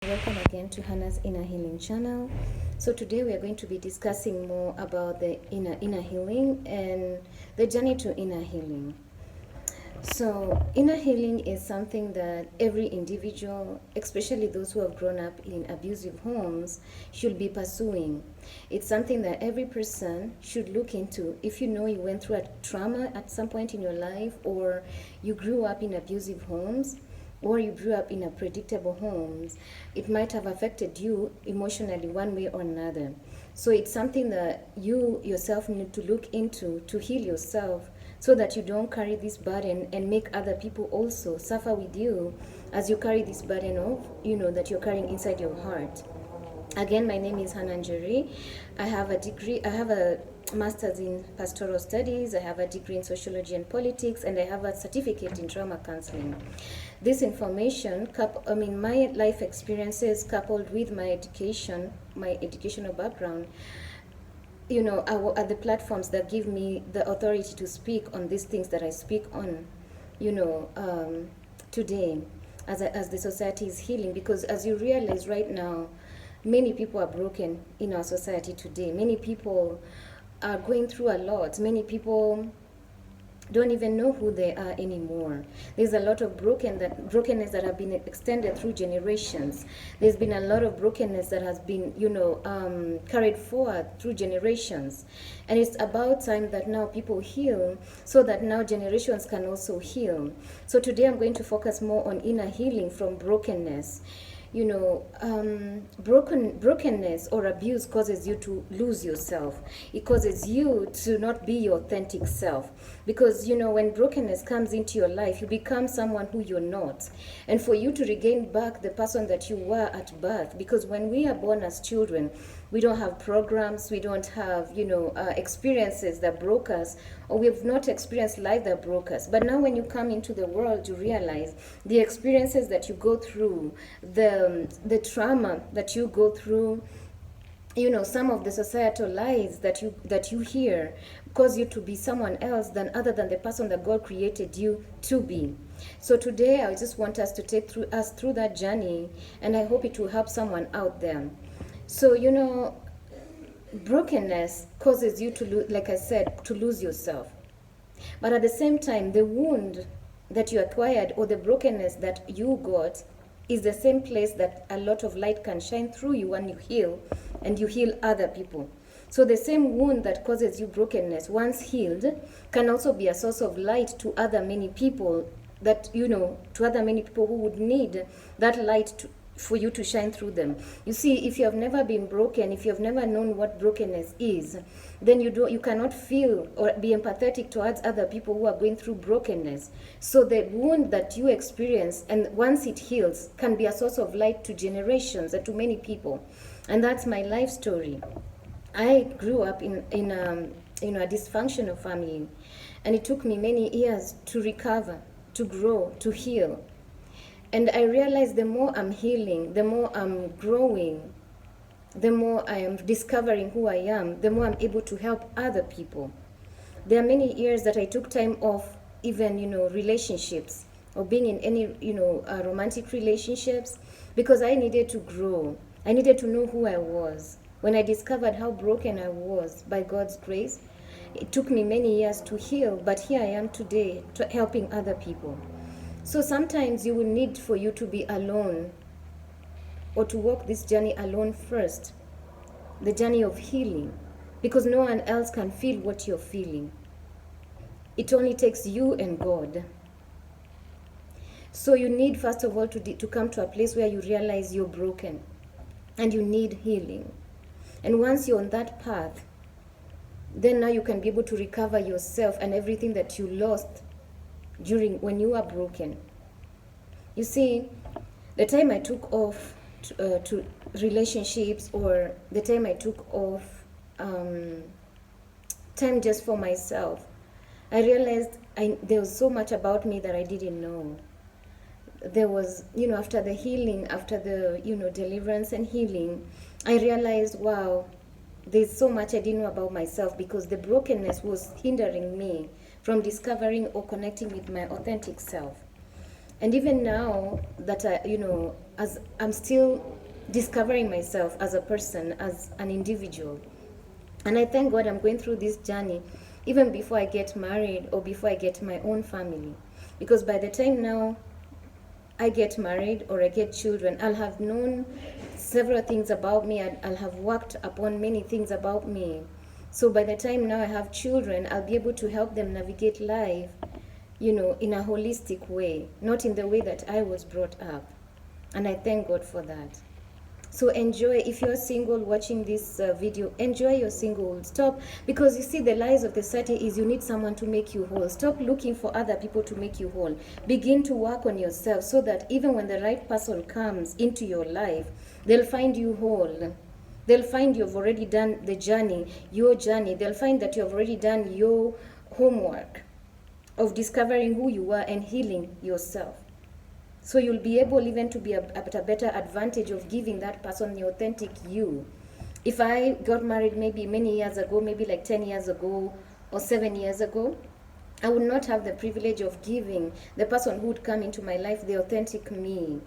Welcome again to Hannah's Inner Healing channel. So today we are going to be discussing more about the inner healing and the journey to inner healing. So inner healing is something that every individual, especially those who have grown up in abusive homes, should be pursuing. It's something that every person should look into. If you know you went through a trauma at some point in your life, or you grew up in abusive homes, or you grew up in a predictable homes, it might have affected you emotionally one way or another. So it's something that you yourself need to look into to heal yourself, so that you don't carry this burden and make other people also suffer with you as you carry this burden of, that you're carrying inside your heart. Again, my name is Hannah Njeri. I have a master's in pastoral studies, I have a degree in sociology and politics, and I have a certificate in trauma counseling. This information, my life experiences coupled with my educational background, are the platforms that give me the authority to speak on these things that I speak on, today, as the society is healing. Because as you realize right now, many people are broken in our society today. Many people are going through a lot. Many people don't even know who they are anymore. There's a lot of brokenness that have been extended through generations. There's been a lot of brokenness that has been, carried forward through generations. And it's about time that now people heal, so that now generations can also heal. So today I'm going to focus more on inner healing from brokenness. Brokenness or abuse causes you to lose yourself. It causes you to not be your authentic self. Because, when brokenness comes into your life, you become someone who you're not. And for you to regain back the person that you were at birth, because when we are born as children, we don't have programs, we don't have, experiences that broke us, or we've not experienced life that broke us. But now when you come into the world, you realize the experiences that you go through, the trauma that you go through, some of the societal lies that you hear cause you to be someone else other than the person that God created you to be. So today I just want us to take us through that journey, and I hope it will help someone out there. So, brokenness causes you to like I said, to lose yourself. But at the same time, the wound that you acquired, or the brokenness that you got, is the same place that a lot of light can shine through you when you heal, and you heal other people. So the same wound that causes you brokenness, once healed, can also be a source of light to other many people to other many people who would need that light for you to shine through them. You see, if you have never been broken, if you have never known what brokenness is, then you cannot feel or be empathetic towards other people who are going through brokenness. So the wound that you experience, and once it heals, can be a source of light to generations and to many people. And that's my life story. I grew up in a dysfunctional family, and it took me many years to recover, to grow, to heal. And I realized the more I'm healing, the more I'm growing, the more I am discovering who I am, the more I'm able to help other people. There are many years that I took time off, even, relationships, or being in any, romantic relationships, because I needed to grow. I needed to know who I was. When I discovered how broken I was, by God's grace, it took me many years to heal, but here I am today, helping other people. So sometimes you will need for you to be alone, or to walk this journey alone first, the journey of healing, because no one else can feel what you're feeling. It only takes you and God. So you need, first of all, to come to a place where you realize you're broken and you need healing. And once you're on that path, then now you can be able to recover yourself and everything that you lost when you were broken. You see, the time I took off to relationships, or the time I took off time just for myself, I realized there was so much about me that I didn't know. There was, after the healing, after the, deliverance and healing, I realized, wow, there's so much I didn't know about myself, because the brokenness was hindering me from discovering or connecting with my authentic self. And even now that as I'm still discovering myself as a person, as an individual. And I thank God I'm going through this journey even before I get married or before I get my own family. Because by the time now I get married or I get children, I'll have known several things about me. I'll have worked upon many things about me. So by the time now I have children, I'll be able to help them navigate life, in a holistic way, not in the way that I was brought up. And I thank God for that. So enjoy. If you're single watching this video, enjoy your singlehood. Stop, because you see the lies of the society is you need someone to make you whole. Stop looking for other people to make you whole. Begin to work on yourself so that even when the right person comes into your life, they'll find you whole. They'll find you've already done the journey, your journey. They'll find that you've already done your homework of discovering who you are and healing yourself. So you'll be able even to be at a better advantage of giving that person the authentic you. If I got married maybe many years ago, maybe like 10 years ago or 7 years ago, I would not have the privilege of giving the person who would come into my life the authentic me.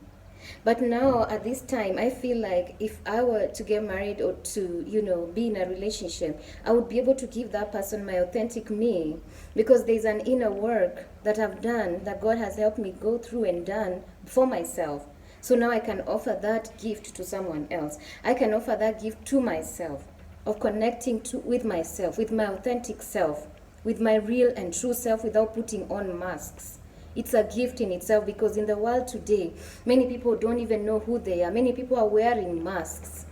But now at this time, I feel like if I were to get married or to, be in a relationship, I would be able to give that person my authentic me, because there's an inner work that I've done, that God has helped me go through and done for myself. So now I can offer that gift to someone else. I can offer that gift to myself, of connecting with myself, with my authentic self, with my real and true self without putting on masks. It's a gift in itself, because in the world today, many people don't even know who they are. Many people are wearing masks.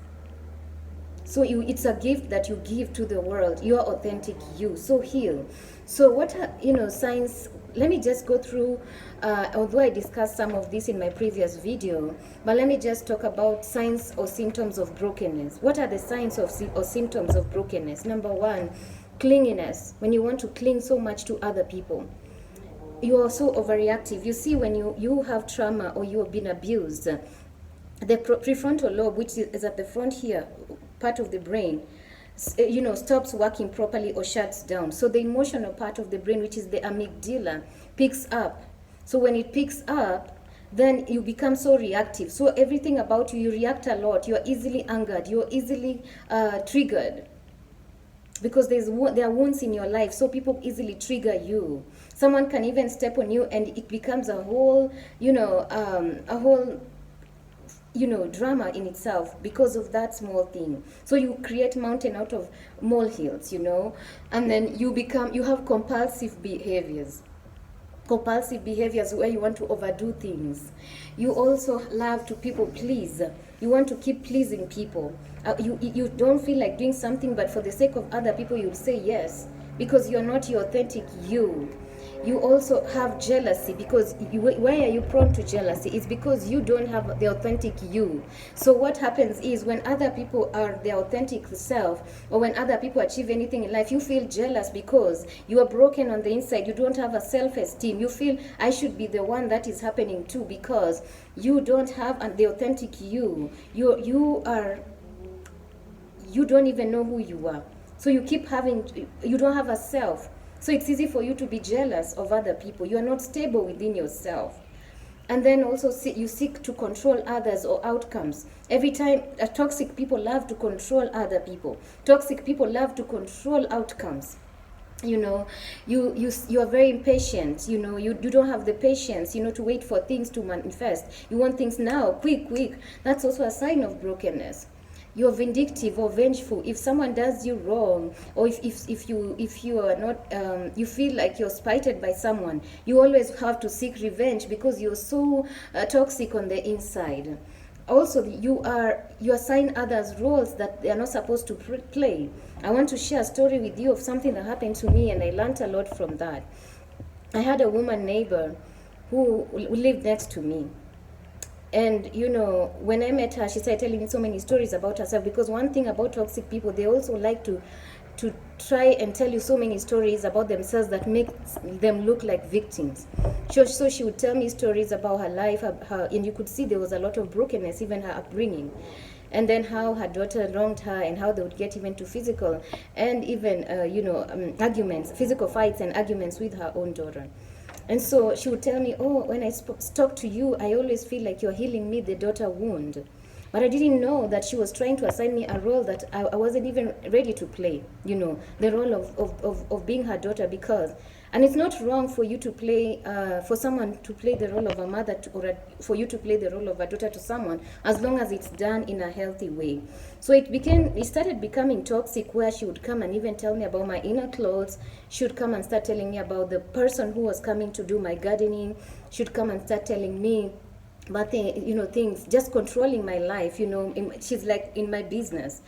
So it's a gift that you give to the world, your authentic you. So heal. So what are, signs? Let me just go through, although I discussed some of this in my previous video, but let me just talk about signs or symptoms of brokenness. What are the signs or symptoms of brokenness? Number one, clinginess. When you want to cling so much to other people. You are so overreactive. You see, when you have trauma or you have been abused, the prefrontal lobe, which is at the front here, part of the brain, stops working properly or shuts down. So the emotional part of the brain, which is the amygdala, picks up. So when it picks up, then you become so reactive. So everything about you react a lot. You're easily angered. You're easily triggered. Because there are wounds in your life, so people easily trigger you. Someone can even step on you, and it becomes a whole, drama in itself because of that small thing. So you create mountain out of molehills, and then you have compulsive behaviors. Compulsive behaviors where you want to overdo things. You also love to people please. You want to keep pleasing people. You don't feel like doing something, but for the sake of other people, you'll say yes, because you're not your authentic you. You also have jealousy, because why are you prone to jealousy? It's because you don't have the authentic you. So what happens is, when other people are their authentic self, or when other people achieve anything in life, you feel jealous because you are broken on the inside. You don't have a self-esteem. You feel, I should be the one that is happening to, because you don't have the authentic you. You don't even know who you are. So you don't have a self. So it's easy for you to be jealous of other people. You are not stable within yourself. And then also you seek to control others or outcomes. Every time, toxic people love to control other people. Toxic people love to control outcomes. You are very impatient. You don't have the patience, to wait for things to manifest. You want things now, quick. That's also a sign of brokenness. You're vindictive or vengeful. If someone does you wrong, or if you are not, you feel like you're spited by someone, you always have to seek revenge because you're so toxic on the inside. Also, you assign others roles that they are not supposed to play. I want to share a story with you of something that happened to me, and I learned a lot from that. I had a woman neighbor who lived next to me. And, when I met her, she started telling me so many stories about herself, because one thing about toxic people, they also like to try and tell you so many stories about themselves that make them look like victims. So she would tell me stories about her life, and you could see there was a lot of brokenness, even her upbringing. And then how her daughter wronged her, and how they would get even to physical and even, arguments, physical fights and arguments with her own daughter. And so she would tell me, oh, when I talk to you, I always feel like you're healing me the daughter wound. But I didn't know that she was trying to assign me a role that I wasn't even ready to play, the role of being her daughter. Because, and it's not wrong for you to play, for someone to play the role of a mother for you to play the role of a daughter to someone, as long as it's done in a healthy way. So it started becoming toxic, where she would come and even tell me about my inner clothes. She would come and start telling me about the person who was coming to do my gardening. She would come and start telling me but things, just controlling my life. She's like in my business,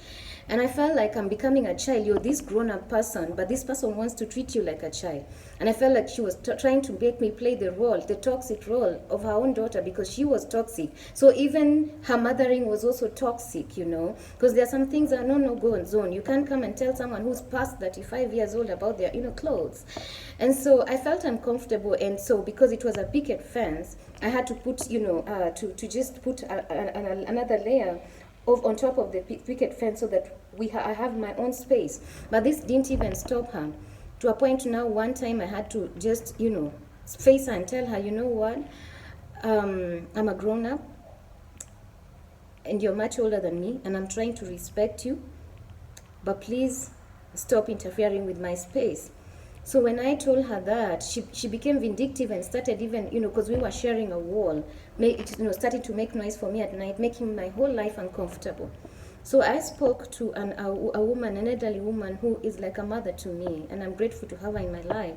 and I felt like I'm becoming a child. You're this grown-up person, but this person wants to treat you like a child. And I felt like she was trying to make me play the toxic role of her own daughter, because she was toxic. So even her mothering was also toxic, because there are some things that are no-go zone. You can't come and tell someone who's past 35 years old about their clothes. And so I felt uncomfortable, and so because it was a picket fence, I had to put, to just put another layer on top of the picket fence, so that I have my own space. But this didn't even stop her. To a point now, one time I had to just, face her and tell her, you know what, I'm a grown-up, and you're much older than me, and I'm trying to respect you, but please stop interfering with my space. So when I told her that, she became vindictive and started even, because we were sharing a wall, started to make noise for me at night, making my whole life uncomfortable. So I spoke to a woman, an elderly woman, who is like a mother to me, and I'm grateful to have her in my life.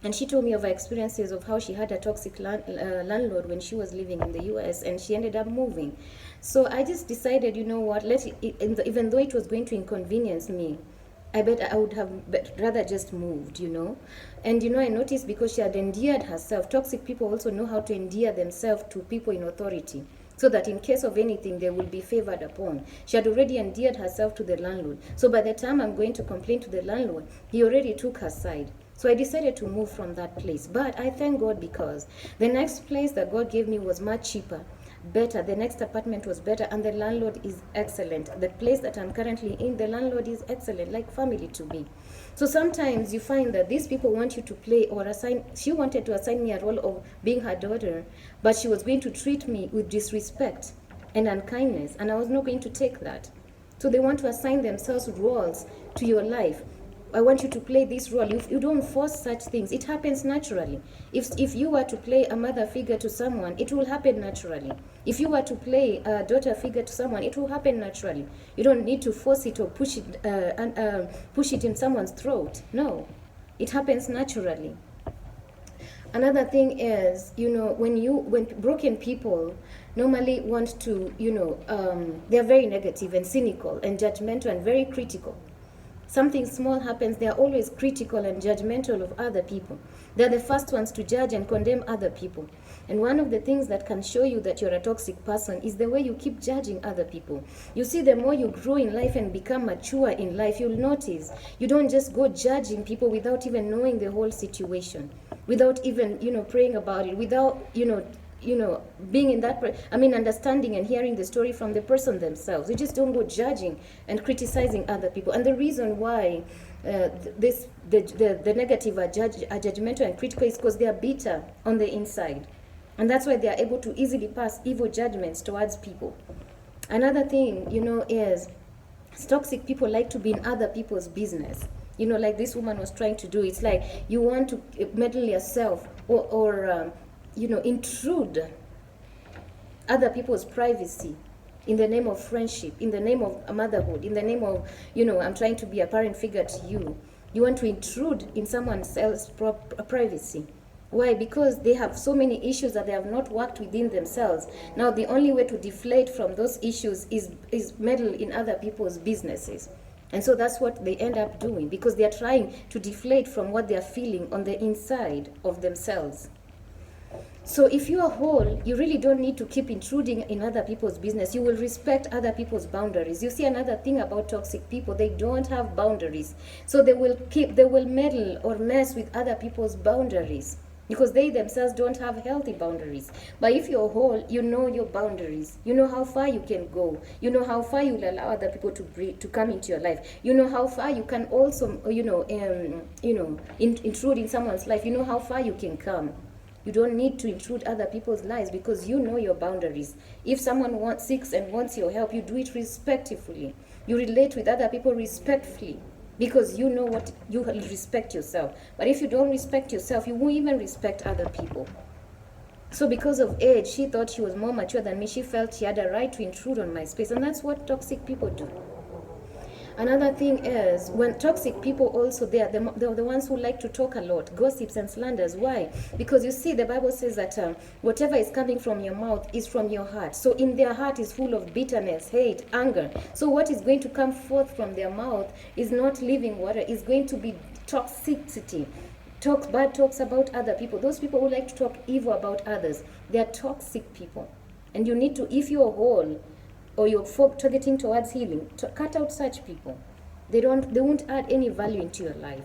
And she told me of her experiences of how she had a toxic landlord when she was living in the US, and she ended up moving. So I just decided, you know what, even though it was going to inconvenience me, I bet I would have rather just moved, And, I noticed, because she had endeared herself, toxic people also know how to endear themselves to people in authority, so that in case of anything, they will be favored upon. She had already endeared herself to the landlord. So by the time I'm going to complain to the landlord, he already took her side. So I decided to move from that place. But I thank God, because the next place that God gave me was much cheaper, better. The next apartment was better, and the landlord is excellent. The place that I'm currently in, the landlord is excellent, like family to me. So sometimes you find that these people want you to play or assign. She wanted to assign me a role of being her daughter, but she was going to treat me with disrespect and unkindness, and I was not going to take that. So they want to assign themselves roles to your life. I want you to play this role. You don't force such things. It happens naturally. If you were to play a mother figure to someone, it will happen naturally. If you were to play a daughter figure to someone, it will happen naturally. You don't need to force it or push it in someone's throat. No, it happens naturally. Another thing is, when broken people normally want to, they're very negative and cynical and judgmental and very critical. Something small happens, they are always critical and judgmental of other people. They're the first ones to judge and condemn other people. And one of the things that can show you that you're a toxic person is the way you keep judging other people. You see, the more you grow in life and become mature in life, you'll notice you don't just go judging people without even knowing the whole situation, without even, praying about it, without, being in that, understanding and hearing the story from the person themselves. You just don't go judging and criticizing other people. And the reason why the negative are judgmental and critical is because they are bitter on the inside. And that's why they are able to easily pass evil judgments towards people. Another thing, is toxic people like to be in other people's business. Like this woman was trying to do. It's like you want to meddle yourself or intrude other people's privacy in the name of friendship, in the name of motherhood, in the name of, I'm trying to be a parent figure to you. You want to intrude in someone else's privacy. Why? Because they have so many issues that they have not worked within themselves. Now, the only way to deflate from those issues is meddle in other people's businesses. And so that's what they end up doing, because they are trying to deflate from what they are feeling on the inside of themselves. So if you are whole, you really don't need to keep intruding in other people's business. You will respect other people's boundaries. You see, another thing about toxic people, they don't have boundaries. So they will meddle or mess with other people's boundaries. because they themselves don't have healthy boundaries. But if you're whole, you know your boundaries. You know how far you can go. You know how far you'll allow other people to come into your life. You know how far you can also, intrude in someone's life. You know how far you can come. You don't need to intrude other people's lives because you know your boundaries. If someone seeks and wants your help, you do it respectfully. You relate with other people respectfully because you know what you respect yourself. But if you don't respect yourself, you won't even respect other people. So because of age, she thought she was more mature than me. She felt she had a right to intrude on my space, and that's what toxic people do. Another thing is, when toxic people also, they're the ones who like to talk a lot, gossips and slanders. Why? Because you see, the Bible says that whatever is coming from your mouth is from your heart. So in their heart is full of bitterness, hate, anger. So what is going to come forth from their mouth is not living water. It's going to be toxicity. Bad talks about other people. Those people who like to talk evil about others, they are toxic people. And you need to, if you're whole, or you're targeting towards healing, cut out such people. They won't add any value into your life.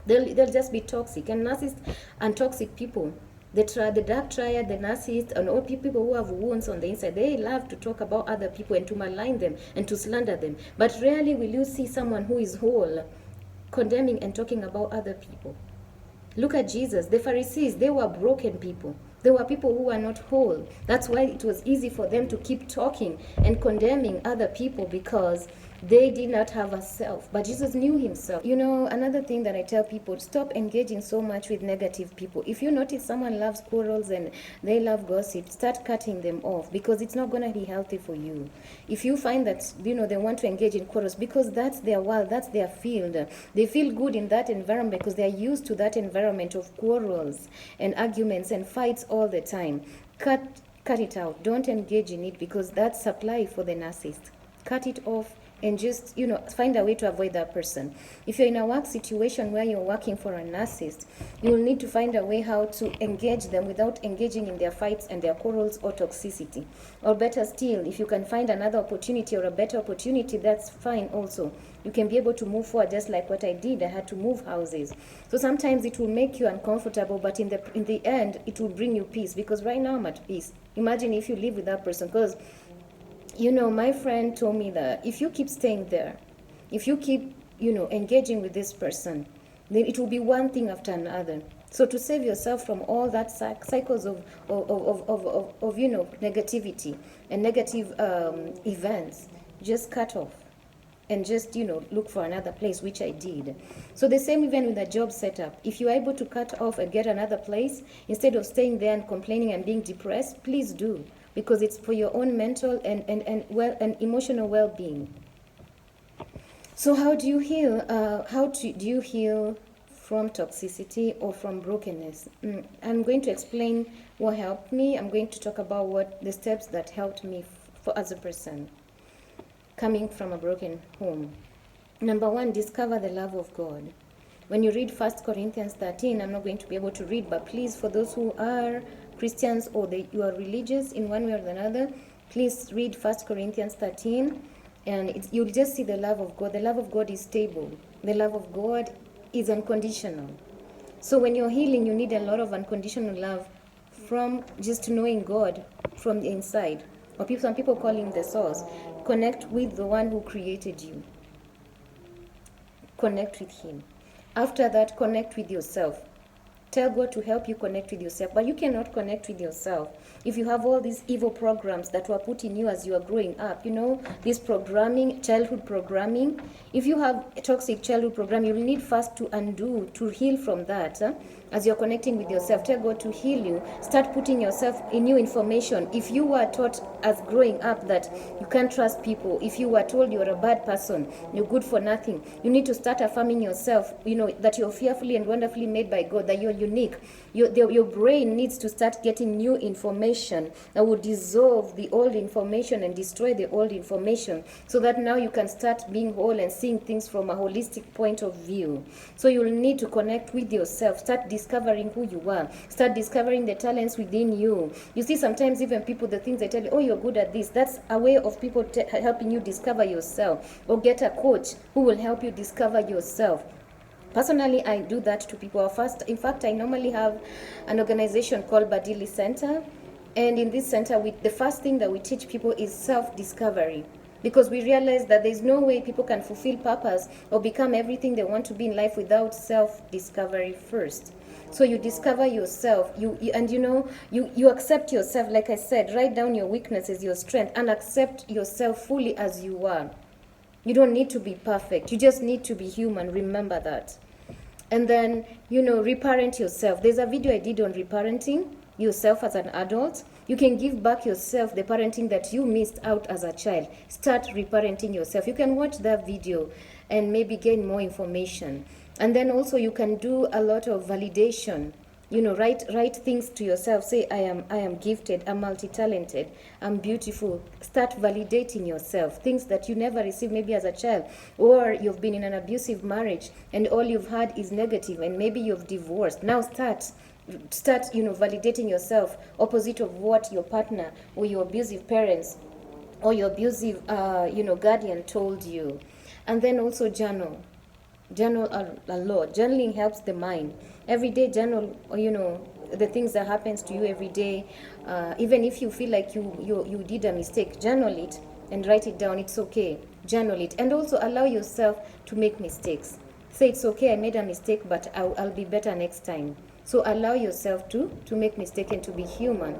They'll just be toxic. And narcissists and toxic people, the dark triad, the narcissist, and all people who have wounds on the inside, they love to talk about other people and to malign them and to slander them. But rarely will you see someone who is whole condemning and talking about other people. Look at Jesus. The Pharisees, they were broken people. They were people who were not whole. That's why it was easy for them to keep talking and condemning other people, because they did not have a self. But Jesus knew himself. You know, another thing that I tell people, stop engaging so much with negative people. If you notice someone loves quarrels and they love gossip, start cutting them off, because it's not going to be healthy for you. If you find that, they want to engage in quarrels because that's their world, that's their field, they feel good in that environment because they're used to that environment of quarrels and arguments and fights all the time. Cut it out. Don't engage in it, because that's supply for the narcissist. Cut it off and just, find a way to avoid that person. If you're in a work situation where you're working for a narcissist, you will need to find a way how to engage them without engaging in their fights and their quarrels or toxicity. Or better still, if you can find another opportunity or a better opportunity, that's fine also. You can be able to move forward, just like what I did. I had to move houses. So sometimes it will make you uncomfortable, but in the end, it will bring you peace, because right now I'm at peace. Imagine if you live with that person, because my friend told me that if you keep staying there, if you keep, engaging with this person, then it will be one thing after another. So to save yourself from all that cycles of negativity and negative events, just cut off and just, look for another place, which I did. So the same even with a job setup. If you're able to cut off and get another place, instead of staying there and complaining and being depressed, please do. Because it's for your own mental and emotional well-being. So how do you heal? Do you heal from toxicity or from brokenness? I'm going to explain what helped me. I'm going to talk about what the steps that helped me as a person coming from a broken home. Number one, discover the love of God. When you read 1 Corinthians 13, I'm not going to be able to read, but please, for those who are Christians or you are religious in one way or another, please read 1 Corinthians 13, and you'll just see the love of God. The love of God is stable. The love of God is unconditional. So when you're healing, you need a lot of unconditional love from just knowing God from the inside. Or some people call him the source. Connect with the one who created you. Connect with him. After that, connect with yourself. Tell God to help you connect with yourself. But you cannot connect with yourself if you have all these evil programs that were put in you as you are growing up. This programming, childhood programming. If you have a toxic childhood program, you'll need first to heal from that. As you're connecting with yourself, tell God to heal you. Start putting yourself in new information. If you were taught as growing up that you can't trust people, if you were told you're a bad person, you're good for nothing, you need to start affirming yourself, that you're fearfully and wonderfully made by God, that you're unique. Your brain needs to start getting new information that will dissolve the old information and destroy the old information, so that now you can start being whole and seeing things from a holistic point of view. So you'll need to connect with yourself. Start discovering who you are. Start discovering the talents within you. You see, sometimes even people, the things they tell you, oh, you're good at this, that's a way of people helping you discover yourself. Or get a coach who will help you discover yourself. Personally, I do that to people. First, in fact, I normally have an organization called Badili Center. And in this center, the first thing that we teach people is self-discovery. Because we realize that there's no way people can fulfill purpose or become everything they want to be in life without self-discovery first. So you discover yourself, you accept yourself. Like I said, write down your weaknesses, your strength, and accept yourself fully as you are. You don't need to be perfect. You just need to be human. Remember that. And then, reparent yourself. There's a video I did on reparenting yourself as an adult. You can give back yourself the parenting that you missed out as a child. Start reparenting yourself. You can watch that video and maybe gain more information. And then also you can do a lot of validation. Write things to yourself. Say, I am gifted, I'm multi-talented, I'm beautiful. Start validating yourself. Things that you never received maybe as a child, or you've been in an abusive marriage and all you've had is negative, and maybe you've divorced. Now start validating yourself opposite of what your partner or your abusive parents or your abusive guardian told you. And then also journal a lot. Journaling helps the mind. Every day journal, the things that happens to you every day. Even if you feel like you did a mistake, journal it and write it down. It's okay. Journal it. And also allow yourself to make mistakes. Say, it's okay, I made a mistake, but I'll be better next time. So allow yourself to make mistakes and to be human.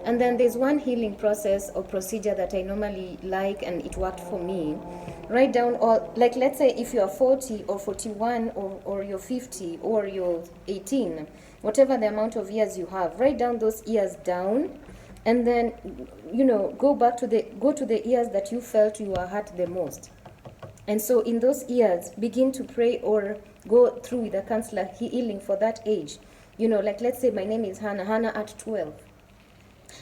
And then there's one healing process or procedure that I normally like, and it worked for me. Write down all, like let's say if you're 40 or 41 or you're 50 or you're 18, whatever the amount of years you have, write down those years down, and then go to the years that you felt you were hurt the most. And so in those years, begin to pray or go through with a counselor healing for that age. Like let's say my name is Hannah at 12.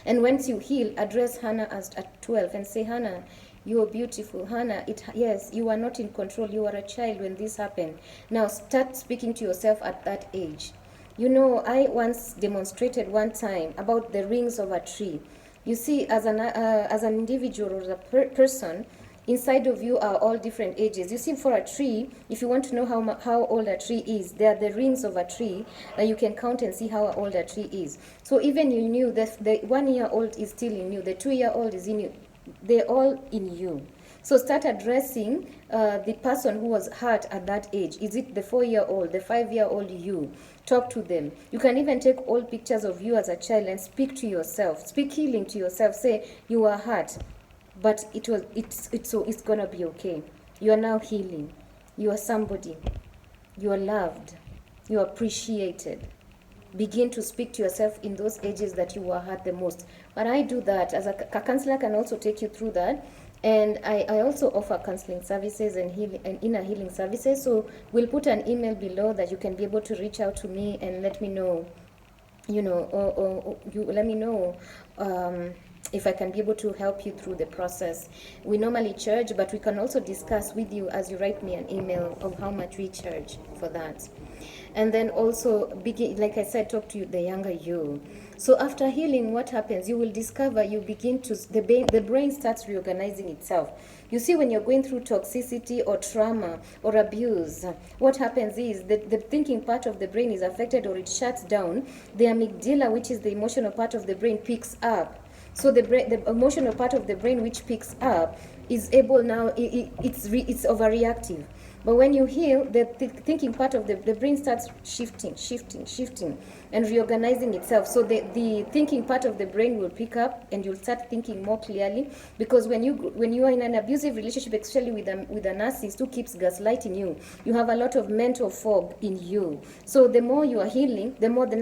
And once you heal, address Hannah as at 12 and say, Hannah, you are beautiful. Hannah, yes, you are not in control. You are a child when this happened. Now start speaking to yourself at that age. I once demonstrated one time about the rings of a tree. You see, as an individual or as a person, inside of you are all different ages. You see, for a tree, if you want to know how old a tree is, there are the rings of a tree that you can count and see how old a tree is. So even you knew that the 1 year old is still in you, the 2 year old is in you, they're all in you. So start addressing the person who was hurt at that age. Is it the 4 year old, the 5 year old you? Talk to them. You can even take old pictures of you as a child and speak to yourself. Speak healing to yourself. Say, you are hurt, but it's gonna be okay. You are now healing. You are somebody. You are loved. You are appreciated. Begin to speak to yourself in those ages that you were hurt the most. But I do that as a counselor, can also take you through that. And I also offer counseling services and inner healing services. So we'll put an email below that you can be able to reach out to me and let me know, or you let me know if I can be able to help you through the process. We normally charge, but we can also discuss with you as you write me an email of how much we charge for that. And then also begin, like I said, talk to the younger you. So after healing, what happens? You will discover the brain starts reorganizing itself. You see, when you're going through toxicity or trauma or abuse, what happens is that the thinking part of the brain is affected or it shuts down. The amygdala, which is the emotional part of the brain, picks up. So the emotional part of the brain which picks up is able now, it's overreactive. But when you heal, the thinking part of the brain starts shifting, and reorganizing itself. So the thinking part of the brain will pick up, and you'll start thinking more clearly. Because when you are in an abusive relationship, especially with a narcissist who keeps gaslighting you, you have a lot of mental fog in you. So the more you are healing, the more the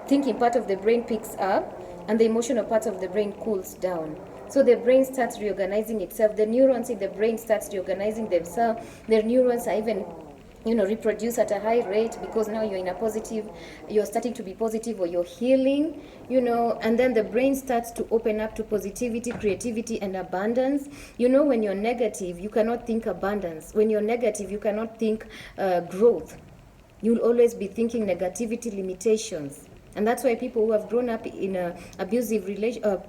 thinking part of the brain picks up, and the emotional part of the brain cools down. So the brain starts reorganizing itself. The neurons in the brain starts reorganizing themselves. The neurons are even, reproduce at a high rate because now you're starting to be positive, or you're healing, and then the brain starts to open up to positivity, creativity, and abundance. When you're negative, you cannot think abundance. When you're negative, you cannot think growth. You'll always be thinking negativity, limitations. And that's why people who have grown up in abusive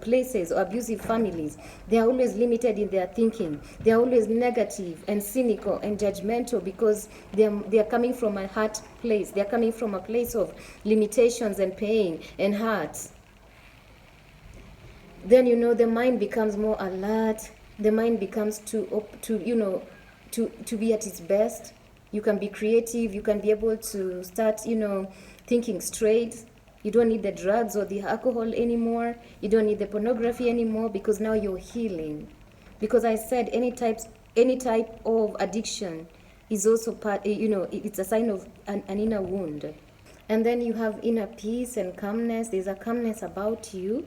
places or abusive families, they are always limited in their thinking. They are always negative and cynical and judgmental because they are coming from a hurt place. They are coming from a place of limitations and pain and hurt. Then, you know, the mind becomes more alert. The mind becomes to be at its best. You can be creative. You can be able to start, you know, thinking straight. You don't need the drugs or the alcohol anymore. You don't need the pornography anymore because now you're healing. Because I said any type of addiction is also part, you know, it's a sign of an inner wound. And then you have inner peace and calmness. There's a calmness about you.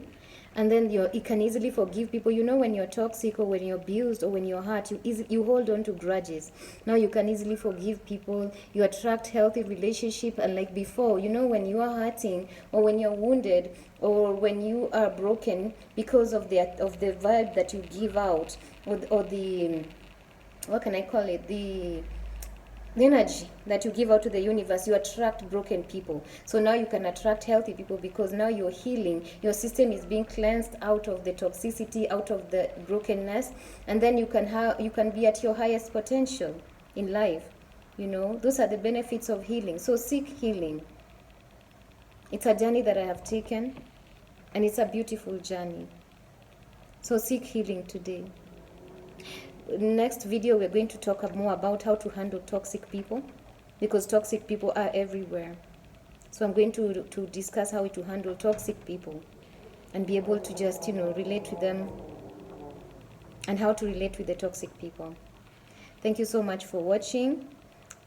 And then you can easily forgive people. You know, when you're toxic or when you're abused or when you're hurt, you hold on to grudges. Now you can easily forgive people. You attract healthy relationship. And like before, you know, when you are hurting or when you're wounded or when you are broken because of the vibe that you give out or the, what can I call it, the energy that you give out to the universe, you attract broken people. So now you can attract healthy people because now you're healing. Your system is being cleansed out of the toxicity, out of the brokenness, and then you can be at your highest potential in life. You know, those are the benefits of healing. So seek healing. It's a journey that I have taken, and it's a beautiful journey. So seek healing today. Next video, we're going to talk more about how to handle toxic people, because toxic people are everywhere. So I'm going to discuss how to handle toxic people and be able to just, you know, relate with them and how to relate with the toxic people. Thank you so much for watching.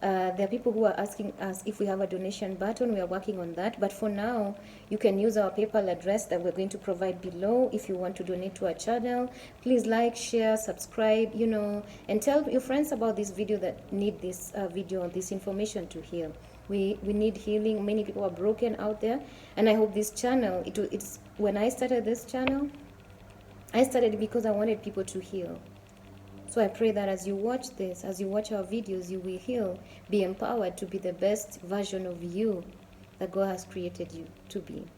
There are people who are asking us if we have a donation button. We are working on that. But for now, you can use our PayPal address that we're going to provide below if you want to donate to our channel. Please like, share, subscribe, you know, and tell your friends about this video that need this video, this information to heal. We need healing. Many people are broken out there. And I hope this channel, it's when I started this channel, I started because I wanted people to heal. So I pray that as you watch this, as you watch our videos, you will heal, be empowered to be the best version of you that God has created you to be.